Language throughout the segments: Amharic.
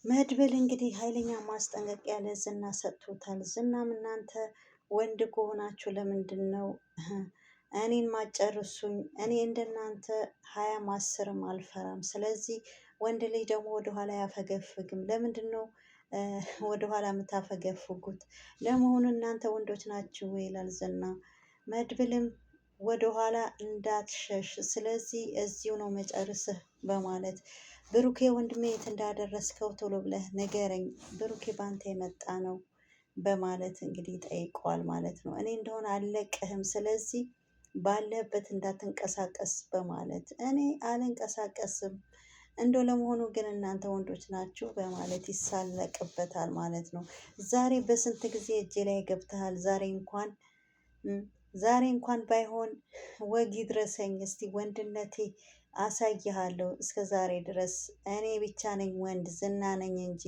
መድብል እንግዲህ ኃይለኛ ማስጠንቀቂያ ለዝና ሰጥቶታል። ዝናም እናንተ ወንድ ከሆናችሁ ለምንድን ነው እኔን ማጨርሱኝ? እኔ እንደናንተ ሀያም አስርም አልፈራም። ስለዚህ ወንድ ልጅ ደግሞ ወደኋላ አያፈገፍግም። ለምንድን ነው ወደኋላ የምታፈገፍጉት? ለመሆኑ እናንተ ወንዶች ናችሁ ወይ? ይላል ዝና። መድብልም ወደኋላ እንዳትሸሽ፣ ስለዚህ እዚሁ ነው መጨርስህ በማለት ብሩኬ ወንድሜ የት እንዳደረስከው ቶሎ ብለህ ንገረኝ፣ ብሩኬ ባንተ የመጣ ነው በማለት እንግዲህ ጠይቀዋል ማለት ነው። እኔ እንደሆነ አልለቅህም፣ ስለዚህ ባለህበት እንዳትንቀሳቀስ በማለት እኔ አልንቀሳቀስም እንደው ለመሆኑ ግን እናንተ ወንዶች ናችሁ በማለት ይሳለቅበታል ማለት ነው። ዛሬ በስንት ጊዜ እጄ ላይ ገብተሃል? ዛሬ እንኳን ባይሆን ወግ ይድረሰኝ፣ እስቲ ወንድነቴ አሳይሃለሁ። እስከ ዛሬ ድረስ እኔ ብቻ ነኝ ወንድ፣ ዝና ነኝ እንጂ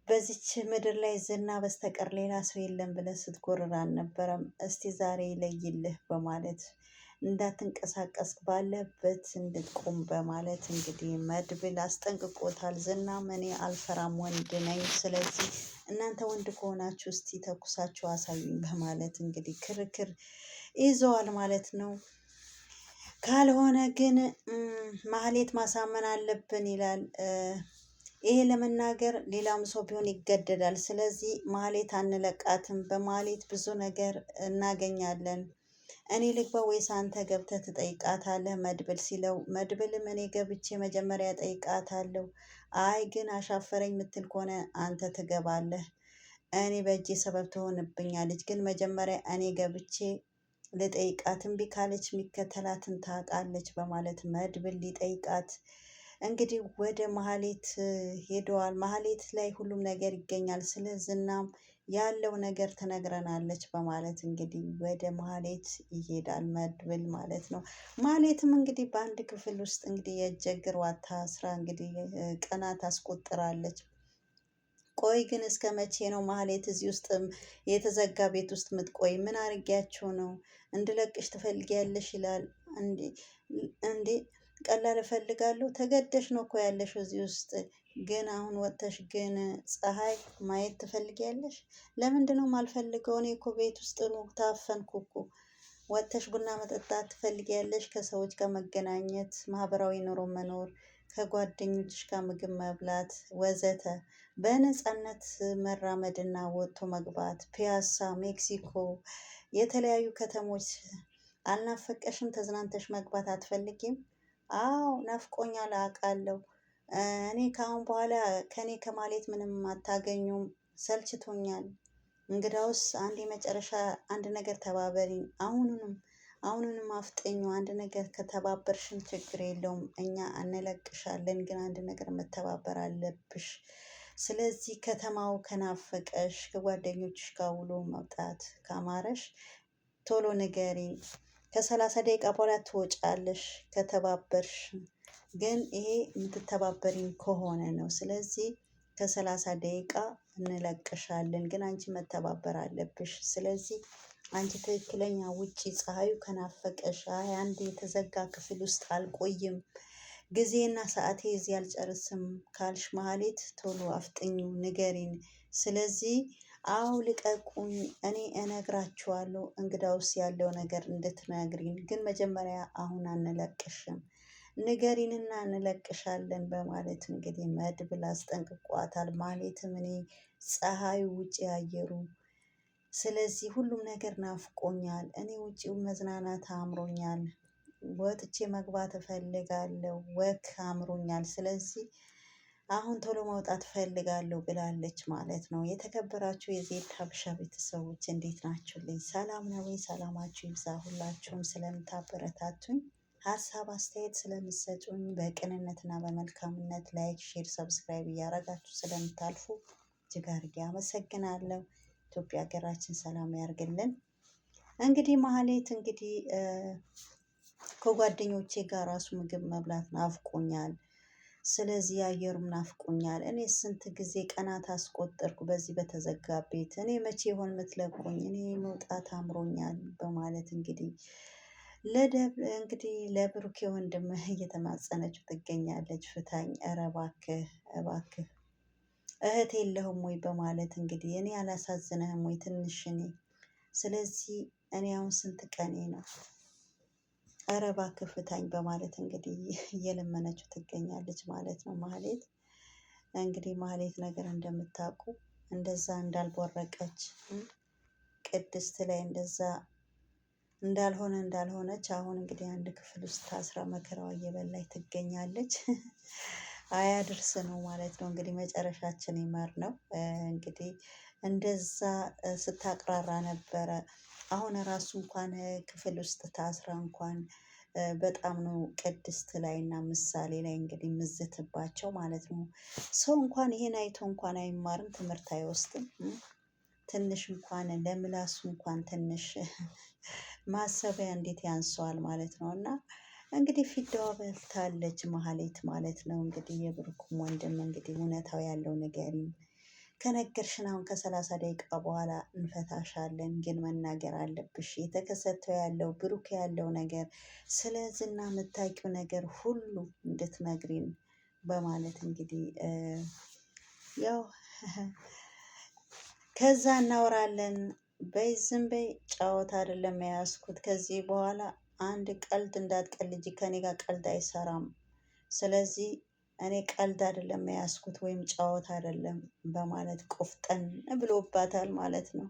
በዚች ምድር ላይ ዝና በስተቀር ሌላ ሰው የለም ብለህ ስትጎርር አልነበረም? እስቲ ዛሬ ይለይልህ በማለት እንዳትንቀሳቀስ ባለበት እንድትቆም በማለት እንግዲህ መድብል አስጠንቅቆታል። ዝናም እኔ አልፈራም ወንድ ነኝ፣ ስለዚህ እናንተ ወንድ ከሆናችሁ እስቲ ተኩሳችሁ አሳዩኝ በማለት እንግዲህ ክርክር ይዘዋል ማለት ነው። ካልሆነ ግን ማህሌት ማሳመን አለብን ይላል። ይሄ ለመናገር ሌላም ሰው ቢሆን ይገደዳል። ስለዚህ ማህሌት አንለቃትም፣ በማህሌት ብዙ ነገር እናገኛለን። እኔ ልግባ ወይስ አንተ ገብተህ ትጠይቃታለህ? መድብል ሲለው፣ መድብልም እኔ ገብቼ መጀመሪያ ጠይቃታለሁ። አይ ግን አሻፈረኝ ምትል ከሆነ አንተ ትገባለህ፣ እኔ በእጄ ሰበብ ትሆንብኛለች። ግን መጀመሪያ እኔ ገብቼ ልጠይቃት፣ እምቢ ካለች የሚከተላትን ታውቃለች በማለት መድብል ሊጠይቃት እንግዲህ ወደ ማህሌት ሄደዋል። ማህሌት ላይ ሁሉም ነገር ይገኛል። ስለ ዝናም ያለው ነገር ትነግረናለች በማለት እንግዲህ ወደ ማህሌት ይሄዳል መድብል ማለት ነው። ማህሌትም እንግዲህ በአንድ ክፍል ውስጥ እንግዲህ የእጅ እግር ዋታ ስራ እንግዲህ ቀናት አስቆጥራለች። ቆይ ግን እስከ መቼ ነው ማህሌት እዚህ ውስጥ የተዘጋ ቤት ውስጥ ምትቆይ? ምን አርጊያቸው ነው? እንድለቅሽ ትፈልጊያለሽ? ይላል። እንዴ ቀላል እፈልጋለሁ፣ ተገደሽ ነው እኮ ያለሽው እዚህ ውስጥ። ግን አሁን ወጥተሽ ግን ፀሐይ ማየት ትፈልጊያለሽ? ለምንድን ነው የማልፈልገው? እኔ እኮ ቤት ውስጥ ነው ታፈንኩ እኮ። ወጥተሽ ቡና መጠጣት ትፈልጊያለሽ? ከሰዎች ጋር መገናኘት፣ ማህበራዊ ኑሮ መኖር፣ ከጓደኞችሽ ጋር ምግብ መብላት ወዘተ፣ በነፃነት መራመድና ወጥቶ መግባት፣ ፒያሳ፣ ሜክሲኮ፣ የተለያዩ ከተሞች አልናፈቀሽም? ተዝናንተሽ መግባት አትፈልጊም? አዎ ናፍቆኛል አውቃለሁ። እኔ ከአሁን በኋላ ከኔ ከማሌት ምንም አታገኙም፣ ሰልችቶኛል። እንግዳውስ አንድ የመጨረሻ አንድ ነገር ተባበሪኝ። አሁኑንም አፍጠኙ። አንድ ነገር ከተባበርሽን ችግር የለውም፣ እኛ እንለቅሻለን። ግን አንድ ነገር መተባበር አለብሽ። ስለዚህ ከተማው ከናፈቀሽ፣ ከጓደኞችሽ ጋር ውሎ መውጣት ካማረሽ ቶሎ ንገሪኝ። ከ30 ደቂቃ በኋላ ትወጫለሽ ከተባበርሽ። ግን ይሄ የምትተባበሪኝ ከሆነ ነው። ስለዚህ ከ30 ደቂቃ እንለቅሻለን። ግን አንቺ መተባበር አለብሽ። ስለዚህ አንቺ ትክክለኛ ውጪ፣ ፀሐዩ ከናፈቀሽ፣ አይ አንድ የተዘጋ ክፍል ውስጥ አልቆይም፣ ጊዜና ሰዓቴ እዚህ አልጨርስም ካልሽ ማህሌት ቶሎ አፍጥኙ ንገሪን። ስለዚህ አዎ ልቀቁኝ፣ እኔ እነግራችኋለሁ። እንግዳውስ ያለው ነገር እንድትነግሪን፣ ግን መጀመሪያ አሁን አንለቅሽም፣ ንገሪንና እንለቅሻለን በማለት እንግዲህ መድብል አስጠንቅቋታል። ማለትም እኔ ፀሐዩ ውጭ አየሩ፣ ስለዚህ ሁሉም ነገር ናፍቆኛል። እኔ ውጪው መዝናናት አምሮኛል፣ ወጥቼ መግባት እፈልጋለሁ፣ ወክ አምሮኛል። ስለዚህ አሁን ቶሎ መውጣት እፈልጋለሁ ብላለች ማለት ነው። የተከበራችሁ የዜድ ሀበሻ ቤተሰቦች እንዴት ናችሁልኝ? ሰላም ነው ወይ? ሰላማችሁ ይብዛ። ሁላችሁም ስለምታበረታቱኝ፣ ሀሳብ አስተያየት ስለምሰጡኝ፣ በቅንነትና በመልካምነት ላይክ፣ ሼር፣ ሰብስክራይብ እያረጋችሁ ስለምታልፉ እጅግ አድርጌ አመሰግናለሁ። ኢትዮጵያ ሀገራችን ሰላም ያርግልን። እንግዲህ ማህሌት እንግዲህ ከጓደኞቼ ጋር ራሱ ምግብ መብላት ናፍቆኛል፣ ስለዚህ አየሩም ናፍቆኛል። እኔ ስንት ጊዜ ቀናት አስቆጠርኩ በዚህ በተዘጋ ቤት። እኔ መቼ ይሆን የምትለቁኝ? እኔ መውጣት አምሮኛል በማለት እንግዲህ ለብሩኬ ወንድም እየተማጸነችው ትገኛለች። ፍታኝ፣ ኧረ እባክህ እባክህ እህት የለህም ወይ በማለት እንግዲህ እኔ አላሳዝነህም ወይ ትንሽ እኔ ስለዚህ እኔ አሁን ስንት ቀኔ ነው? ኧረ እባክህ ፍታኝ በማለት እንግዲህ እየለመነችው ትገኛለች ማለት ነው። ማህሌት እንግዲህ ማህሌት ነገር እንደምታውቁ እንደዛ እንዳልቦረቀች ቅድስት ላይ እንደዛ እንዳልሆነች አሁን እንግዲህ አንድ ክፍል ውስጥ ታስራ መከራዋ እየበላች ትገኛለች። አያድርስ ነው ማለት ነው እንግዲህ መጨረሻችን ይመር ነው። እንግዲህ እንደዛ ስታቅራራ ነበረ። አሁን ራሱ እንኳን ክፍል ውስጥ ታስራ እንኳን በጣም ነው ቅድስት ላይ እና ምሳሌ ላይ እንግዲህ ምዝትባቸው ማለት ነው። ሰው እንኳን ይሄን አይቶ እንኳን አይማርም፣ ትምህርት አይወስድም። ትንሽ እንኳን ለምላሱ እንኳን ትንሽ ማሰቢያ እንዴት ያንሰዋል ማለት ነው። እና እንግዲህ ፊዳዋ በልታለች ማህሌት ማለት ነው። እንግዲህ የብሩክም ወንድም እንግዲህ እውነታው ያለው ንገሪኝ፣ ከነገርሽን አሁን ከ30 ደቂቃ በኋላ እንፈታሻለን፣ ግን መናገር አለብሽ የተከሰተው ያለው ብሩክ ያለው ነገር፣ ስለ ዝና የምታውቂው ነገር ሁሉ እንድትነግሪን በማለት እንግዲህ ያው ከዛ እናወራለን። በይ ዝም በይ፣ ጫወታ አይደለም የያዝኩት። ከዚህ በኋላ አንድ ቀልድ እንዳትቀልጂ፣ ከኔ ጋር ቀልድ አይሰራም። ስለዚህ እኔ ቀልድ አይደለም የያዝኩት ወይም ጫወታ አይደለም በማለት ቆፍጠን ብሎባታል ማለት ነው።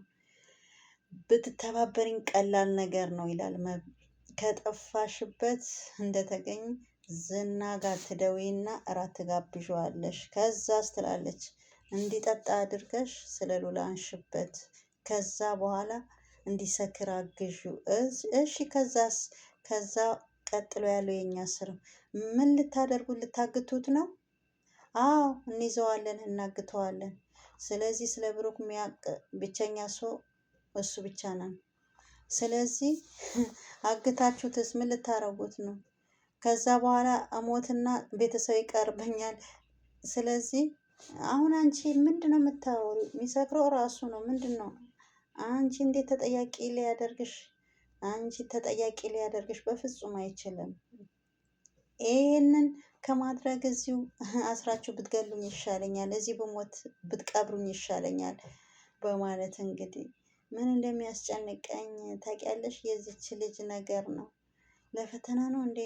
ብትተባበሪኝ ቀላል ነገር ነው ይላል። ከጠፋሽበት እንደተገኝ ዝና ጋር ትደውይና እራት ትጋብዣዋለሽ። ከዛስ ትላለች እንዲጠጣ አድርገሽ ስለ ሉላ አንሽበት። ከዛ በኋላ እንዲሰክር አግዢው። እሺ ከዛስ? ከዛ ቀጥሎ ያለው የኛ ስር ምን ልታደርጉ? ልታግቱት ነው? አዎ እንይዘዋለን፣ እናግተዋለን። ስለዚህ ስለ ብሩክ የሚያውቅ ብቸኛ ሰው እሱ ብቻ ነን። ስለዚህ አግታችሁትስ ምን ልታረጉት ነው? ከዛ በኋላ እሞትና ቤተሰብ ይቀርበኛል። ስለዚህ አሁን አንቺ ምንድን ነው የምታወሩ? የሚሰክረው ራሱ ነው። ምንድን ነው አንቺ እንዴት ተጠያቂ ሊያደርግሽ? አንቺ ተጠያቂ ሊያደርግሽ በፍጹም አይችልም። ይህንን ከማድረግ እዚሁ አስራችሁ ብትገሉኝ ይሻለኛል፣ እዚህ ብሞት ብትቀብሩኝ ይሻለኛል በማለት እንግዲህ ምን እንደሚያስጨንቀኝ ታውቂያለሽ? የዚች ልጅ ነገር ነው። ለፈተና ነው እንዴ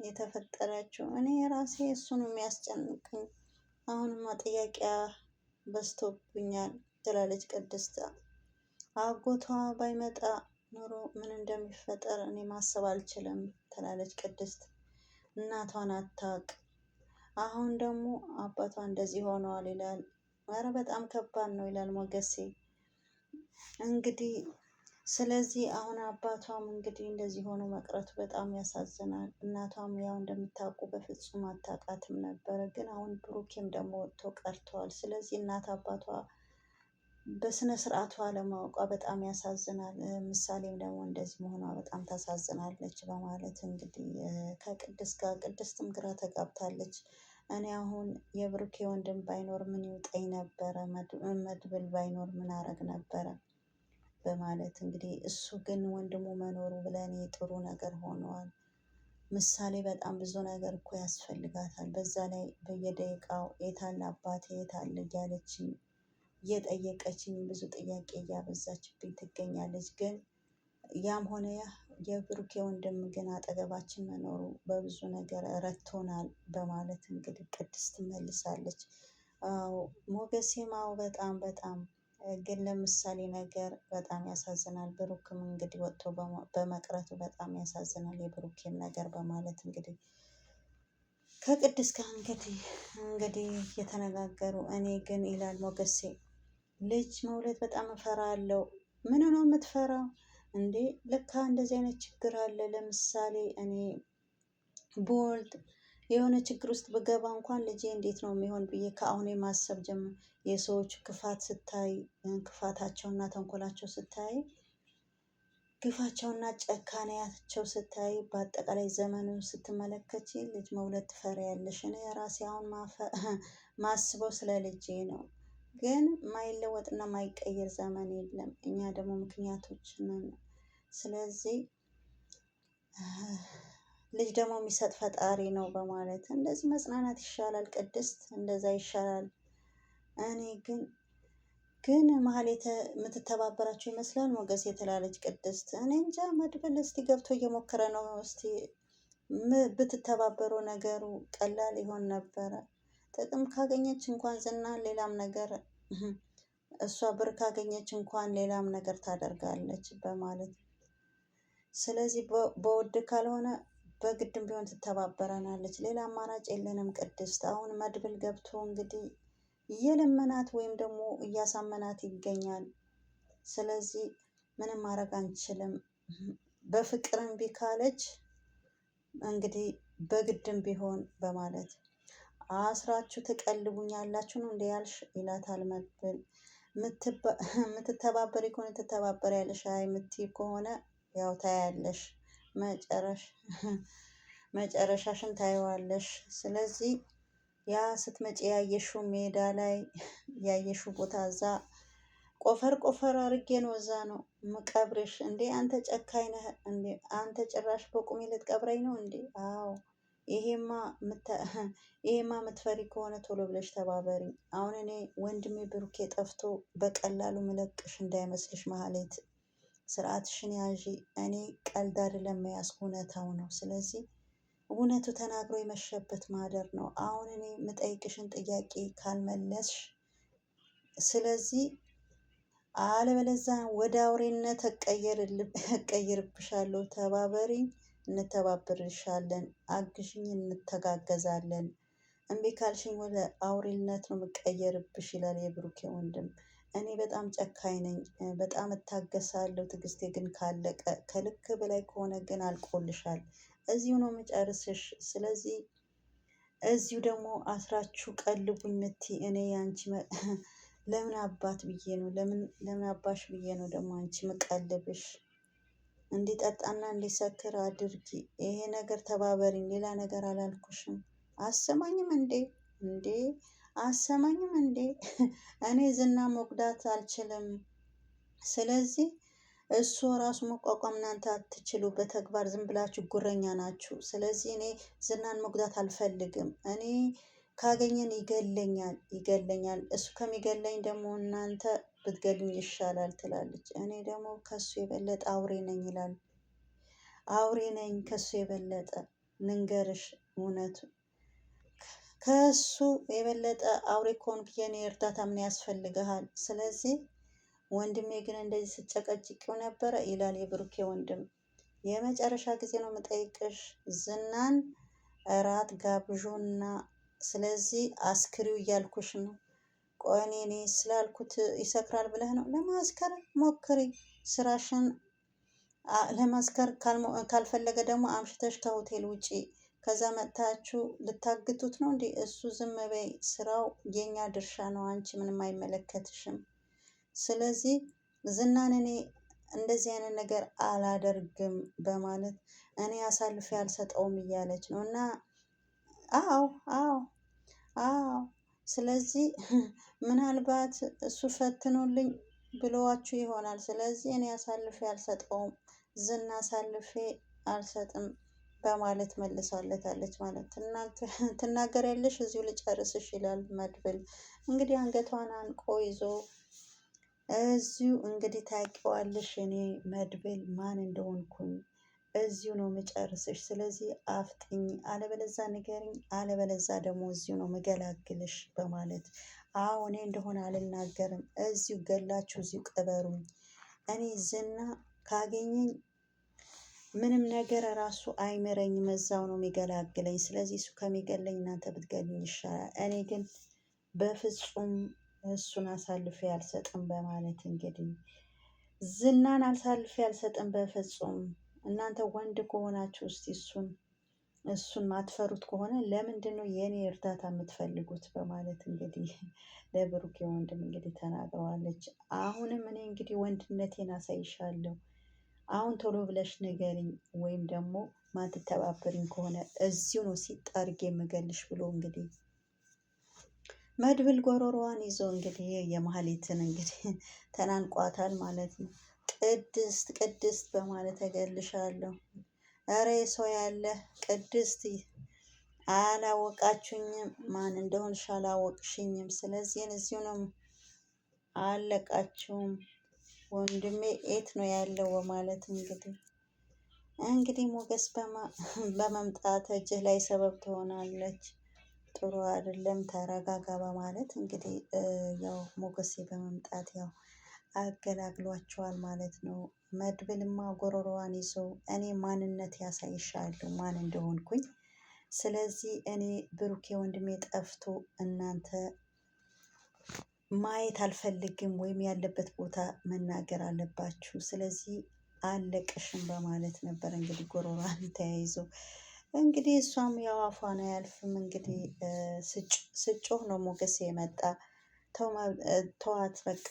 የተፈጠረችው? እኔ ራሴ እሱ ነው የሚያስጨንቀኝ። አሁንማ ጥያቄያ በዝቶብኛል ትላለች ቅድስት። አጎቷ ባይመጣ ኖሮ ምን እንደሚፈጠር እኔ ማሰብ አልችልም ትላለች ቅድስት። እናቷን አታውቅ፣ አሁን ደግሞ አባቷ እንደዚህ ሆነዋል ይላል። ኧረ በጣም ከባድ ነው ይላል ሞገሴ። እንግዲህ ስለዚህ አሁን አባቷም እንግዲህ እንደዚህ ሆኖ መቅረቱ በጣም ያሳዝናል። እናቷም ያው እንደምታውቁ በፍጹም አታውቃትም ነበረ፣ ግን አሁን ብሩኬም ደግሞ ወጥቶ ቀርተዋል። ስለዚህ እናት አባቷ በስነ ስርዓቱ አለማወቋ በጣም ያሳዝናል። ምሳሌም ደግሞ እንደዚህ መሆኗ በጣም ታሳዝናለች በማለት እንግዲህ ከቅድስት ጋር ቅድስትም ግራ ተጋብታለች። እኔ አሁን የብሩኬ ወንድም ባይኖር ምን ይውጠኝ ነበረ፣ መድብል ባይኖር ምን አረግ ነበረ በማለት እንግዲህ እሱ ግን ወንድሙ መኖሩ ብለኔ ጥሩ ነገር ሆነዋል። ምሳሌ በጣም ብዙ ነገር እኮ ያስፈልጋታል። በዛ ላይ በየደቂቃው የታለ አባቴ የታለ እያለችኝ እየጠየቀችኝ ብዙ ጥያቄ እያበዛችብኝ ትገኛለች። ግን ያም ሆነ ያ የብሩኬ ወንድም ግን አጠገባችን መኖሩ በብዙ ነገር ረድቶናል በማለት እንግዲህ ቅድስት ትመልሳለች። አዎ ሞገሴም አዎ በጣም በጣም ግን ለምሳሌ ነገር በጣም ያሳዝናል። ብሩክም እንግዲህ ወጥቶ በመቅረቱ በጣም ያሳዝናል የብሩኬን ነገር በማለት እንግዲህ ከቅድስት ጋር እንግዲህ እየተነጋገሩ እኔ ግን ይላል ሞገሴ ልጅ መውለድ በጣም እፈራለሁ። ምን ነው የምትፈራው እንዴ? ልካ እንደዚህ አይነት ችግር አለ። ለምሳሌ እኔ ብወልድ የሆነ ችግር ውስጥ ብገባ እንኳን ልጄ እንዴት ነው የሚሆን ብዬ ከአሁኑ የማሰብ ጀምር። የሰዎች ክፋት ስታይ፣ ክፋታቸውና ተንኮላቸው ስታይ፣ ግፋቸውና ጨካኔያቸው ስታይ፣ በአጠቃላይ ዘመኑን ስትመለከች ልጅ መውለድ ትፈሪያለሽ። እኔ ራሴ አሁን ማስበው ስለ ልጄ ነው። ግን ማይለወጥና ማይቀየር ዘመን የለም። እኛ ደግሞ ምክንያቶች ነን። ስለዚህ ልጅ ደግሞ የሚሰጥ ፈጣሪ ነው በማለት እንደዚህ መጽናናት ይሻላል። ቅድስት እንደዛ ይሻላል። እኔ ግን መሀሌት የምትተባበራቸው ይመስላል ሞገስ የተላለች ቅድስት። እኔ እንጃ መድብል እስቲ ገብቶ እየሞከረ ነው። እስቲ ብትተባበሩ ነገሩ ቀላል ይሆን ነበረ። ጥቅም ካገኘች እንኳን ዝና ሌላም ነገር እሷ ብር ካገኘች እንኳን ሌላም ነገር ታደርጋለች በማለት ስለዚህ በውድ ካልሆነ በግድም ቢሆን ትተባበረናለች። ሌላ አማራጭ የለንም ቅድስት። አሁን መድብል ገብቶ እንግዲህ እየለመናት ወይም ደግሞ እያሳመናት ይገኛል። ስለዚህ ምንም ማድረግ አንችልም። በፍቅር እምቢ ካለች እንግዲህ በግድም ቢሆን በማለት አስራችሁ ትቀልቡኛላችሁ ነው እንደ ያልሽ ይላታል መድብል። የምትተባበሪ ከሆነ ትተባበሪያለሽ፣ አይ የምትይ ከሆነ ያው ታያለሽ፣ መጨረሻሽን ታየዋለሽ። ስለዚህ ያ ስትመጪ ያየሽው ሜዳ ላይ ያየሽው ቦታ እዛ ቆፈር ቆፈር አድርጌ ነው እዛ ነው ምቀብርሽ። እንዴ አንተ ጨካኝ ነህ እንዴ አንተ! ጭራሽ በቁሜ ልትቀብረኝ ነው እንዴ? አዎ ይሄማ የምትፈሪ ከሆነ ቶሎ ብለሽ ተባበሪ። አሁን እኔ ወንድሜ ብሩኬ ጠፍቶ በቀላሉ ምለቅሽ እንዳይመስልሽ ማህሌት፣ ስርዓትሽን ያዢ። እኔ ቀልድ አይደለም የያዝኩ እውነታው ነው። ስለዚህ እውነቱ ተናግሮ የመሸበት ማደር ነው። አሁን እኔ የምጠይቅሽን ጥያቄ ካልመለስሽ ስለዚህ አለበለዛ ወደ አውሬነት እቀይርብሻለሁ። ተባበሪኝ፣ እንተባበርሻለን፣ አግዥኝ፣ እንተጋገዛለን። እምቢ ካልሽኝ ወደ አውሬነት ነው የምቀየርብሽ ይላል የብሩኬ ወንድም። እኔ በጣም ጨካኝ ነኝ፣ በጣም እታገሳለሁ። ትዕግስቴ ግን ካለቀ ከልክ በላይ ከሆነ ግን አልቆልሻል። እዚሁ ነው የምጨርስሽ። ስለዚህ እዚሁ ደግሞ አስራችሁ ቀልቡኝ ምትይ እኔ ያንቺ ለምን አባት ብዬ ነው ለምን አባሽ ብዬ ነው ደግሞ አንቺ ምቀልብሽ? እንዲጠጣና እንዲሰክር አድርጊ። ይሄ ነገር ተባበሪኝ፣ ሌላ ነገር አላልኩሽም። አሰማኝም እንዴ አሰማኝም እንዴ? እኔ ዝና መጉዳት አልችልም። ስለዚህ እሱ ራሱ መቋቋም እናንተ አትችሉ። በተግባር ዝም ብላችሁ ጉረኛ ናችሁ። ስለዚህ እኔ ዝናን መጉዳት አልፈልግም። እኔ ካገኘን ይገለኛል። እሱ ከሚገለኝ ደግሞ እናንተ ብትገሉኝ ይሻላል ትላለች። እኔ ደግሞ ከሱ የበለጠ አውሬ ነኝ ይላል። አውሬ ነኝ ከሱ የበለጠ ልንገርሽ እውነቱ። ከሱ የበለጠ አውሬ ከሆንክ የኔ እርዳታ ምን ያስፈልግሃል? ስለዚህ ወንድሜ ግን እንደዚህ ስጨቀጭቂው ነበረ ይላል የብሩኬ ወንድም። የመጨረሻ ጊዜ ነው የምጠይቅሽ፣ ዝናን እራት ጋብዡና ስለዚህ አስክሪው እያልኩሽ ነው። ቆይ እኔ ስላልኩት ይሰክራል ብለህ ነው? ለማስከር ሞክሪ፣ ስራሽን ለማስከር ካልፈለገ ደግሞ አምሽተሽ ከሆቴል ውጪ። ከዛ መጥታችሁ ልታግቱት ነው እንዴ? እሱ ዝም በይ፣ ስራው የኛ ድርሻ ነው፣ አንቺ ምንም አይመለከትሽም። ስለዚህ ዝናን እኔ እንደዚህ አይነት ነገር አላደርግም በማለት እኔ አሳልፌ አልሰጠውም እያለች ነው። እና አዎ አዎ አዎ፣ ስለዚህ ምናልባት እሱ ፈትኖልኝ ብለዋችሁ ይሆናል። ስለዚህ እኔ አሳልፌ አልሰጠውም፣ ዝና አሳልፌ አልሰጥም በማለት መልሳለታለች። ማለት ትናገሪያለሽ፣ እዚሁ ልጨርስሽ ይላል መድብል። እንግዲህ አንገቷን አንቆ ይዞ እዚሁ እንግዲህ ታውቂዋለሽ እኔ መድብል ማን እንደሆንኩኝ እዚሁ ነው ምጨርስሽ። ስለዚህ አፍጥኝ፣ አለበለዛ ንገሪኝ፣ አለበለዛ ደግሞ እዚሁ ነው ምገላግልሽ በማለት አዎ እኔ እንደሆነ አልናገርም፣ እዚሁ ገላችሁ እዚሁ ቅበሩኝ። እኔ ዝና ካገኘኝ ምንም ነገር ራሱ አይምረኝም፣ እዛው ነው የሚገላግለኝ። ስለዚህ እሱ ከሚገለኝ እናንተ ብትገሉኝ ይሻላል። እኔ ግን በፍጹም እሱን አሳልፌ አልሰጥም በማለት እንግዲህ ዝናን አሳልፌ አልሰጥም በፍጹም። እናንተ ወንድ ከሆናችሁ እስቲ እሱን ማትፈሩት ከሆነ ለምንድን ነው የእኔ እርዳታ የምትፈልጉት? በማለት እንግዲህ ለብሩኬ ወንድም እንግዲህ ተናግረዋለች። አሁንም እኔ እንግዲህ ወንድነቴን አሳይሻለሁ፣ አሁን ቶሎ ብለሽ ንገሪኝ፣ ወይም ደግሞ ማትተባበሪኝ ከሆነ እዚሁ ነው ሲጣርጌ የምገልሽ ብሎ እንግዲህ መድብል ጎሮሮዋን ይዞ እንግዲህ የማህሌትን እንግዲህ ተናንቋታል ማለት ነው። ቅድስት በማለት እገልሻለሁ። እረ ሰው ያለ ቅድስት አላወቃችሁኝም፣ ማን እንደሆንሽ አላወቅሽኝም። ስለዚህ እዚሁ ነው አለቃችሁም። ወንድሜ የት ነው ያለው በማለት እንግዲህ ሞገስ በመምጣት እጅህ ላይ ሰበብ ትሆናለች፣ ጥሩ አይደለም፣ ተረጋጋ በማለት እንግዲህ ያው ሞገሴ በመምጣት ያው አገላግሏቸዋል ማለት ነው። መድብልማ ጎረሮዋን ይዞ እኔ ማንነት ያሳይሻለሁ ማን እንደሆንኩኝ። ስለዚህ እኔ ብሩኬ ወንድሜ ጠፍቶ እናንተ ማየት አልፈልግም ወይም ያለበት ቦታ መናገር አለባችሁ። ስለዚህ አለቅሽም በማለት ነበር እንግዲህ ጎሮሯን ተያይዞ እንግዲህ እሷም ያው አፏን አያልፍም እንግዲህ ስጮህ ነው ሞገሴ የመጣ። ተዋት በቃ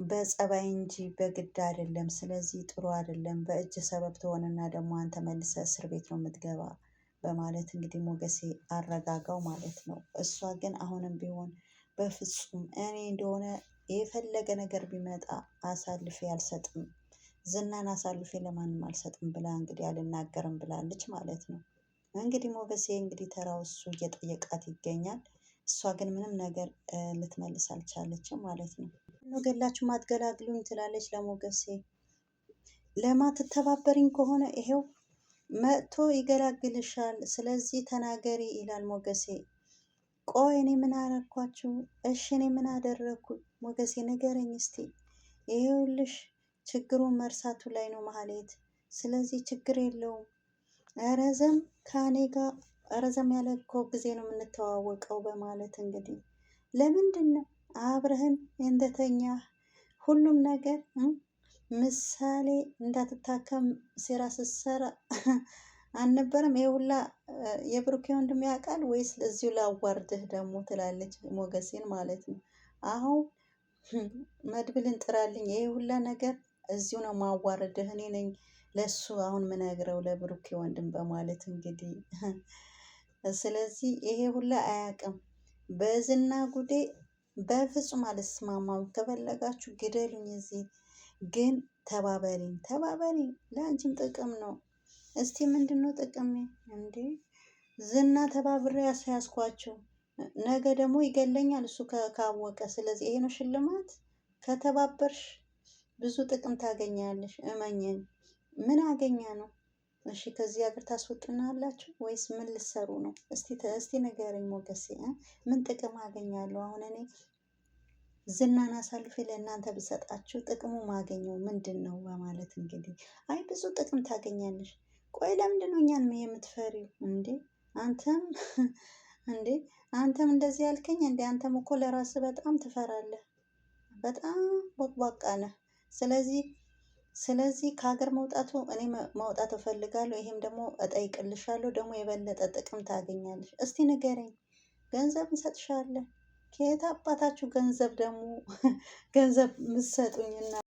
በጸባይ እንጂ በግድ አይደለም። ስለዚህ ጥሩ አይደለም። በእጅ ሰበብ ትሆንና ደግሞ አንተ መልሰ እስር ቤት ነው የምትገባ በማለት እንግዲህ ሞገሴ አረጋጋው ማለት ነው። እሷ ግን አሁንም ቢሆን በፍጹም እኔ እንደሆነ የፈለገ ነገር ቢመጣ አሳልፌ አልሰጥም፣ ዝናን አሳልፌ ለማንም አልሰጥም ብላ እንግዲህ አልናገርም ብላለች ማለት ነው። እንግዲህ ሞገሴ እንግዲህ ተራው እሱ እየጠየቃት ይገኛል። እሷ ግን ምንም ነገር ልትመልስ አልቻለችም ማለት ነው። ገላችሁ ማትገላግሉኝ ትላለች ለሞገሴ። ለማትተባበሪኝ ከሆነ ይሄው መጥቶ ይገላግልሻል፣ ስለዚህ ተናገሪ ይላል ሞገሴ። ቆይ እኔ ምን አረኳችሁ? እሺ እኔ ምን አደረግኩ? ሞገሴ ንገረኝ እስቲ። ይሄውልሽ ችግሩን መርሳቱ ላይ ነው ማህሌት። ስለዚህ ችግር የለውም። ረዘም ከኔ ጋር ረዘም ያለ እኮ ጊዜ ነው የምንተዋወቀው በማለት እንግዲህ ለምንድን ነው አብረህን እንደተኛ ሁሉም ነገር ምሳሌ እንዳትታከም ሴራ ስትሰራ አልነበረም? ይሄ ሁላ የብሩኬ ወንድም ያውቃል ወይስ እዚሁ ላዋርድህ ደግሞ ትላለች ሞገሴን ማለት ነው። አሁን መድብልን ጥራልኝ፣ ይሄ ሁላ ነገር እዚሁ ነው ማዋረድህ፣ እኔ ነኝ ለሱ አሁን ምነግረው ለብሩኬ ወንድም በማለት እንግዲህ ስለዚህ ይሄ ሁላ አያውቅም። በዝና ጉዴ በፍጹም አልስማማም። ከፈለጋችሁ ግደሉኝ፣ እዚህ ግን ተባበሪኝ፣ ተባበሪኝ፣ ለአንቺም ጥቅም ነው። እስቲ ምንድን ነው ጥቅሜ እንዴ? ዝና ተባብሬ ያስያዝኳቸው ነገ ደግሞ ይገለኛል እሱ ካወቀ። ስለዚህ ይሄ ነው ሽልማት። ከተባበርሽ ብዙ ጥቅም ታገኛለሽ፣ እመኝን። ምን አገኘ ነው? እሺ ከዚህ ሀገር ታስወጡናላችሁ ወይስ ምን ልሰሩ ነው? እስቲ ንገረኝ ሞገሴ፣ ምን ጥቅም አገኛለሁ? አሁን እኔ ዝናን አሳልፌ ለእናንተ ብሰጣችሁ ጥቅሙ ማገኘው ምንድን ነው? በማለት እንግዲህ አይ ብዙ ጥቅም ታገኛለሽ። ቆይ ለምንድን ነው እኛን የምትፈሪው እንዴ? አንተም እንዴ አንተም እንደዚህ ያልከኝ እንዴ? አንተም እኮ ለራስህ በጣም ትፈራለህ፣ በጣም ቦቅቧቃ ነህ። ስለዚህ ከሀገር መውጣቱ እኔ መውጣት እፈልጋለሁ። ይሄም ደግሞ እጠይቅልሻለሁ፣ ደግሞ የበለጠ ጥቅም ታገኛለሽ። እስቲ ንገረኝ፣ ገንዘብ እንሰጥሻለን። ከየት አባታችሁ ገንዘብ ደግሞ ገንዘብ ምትሰጡኝና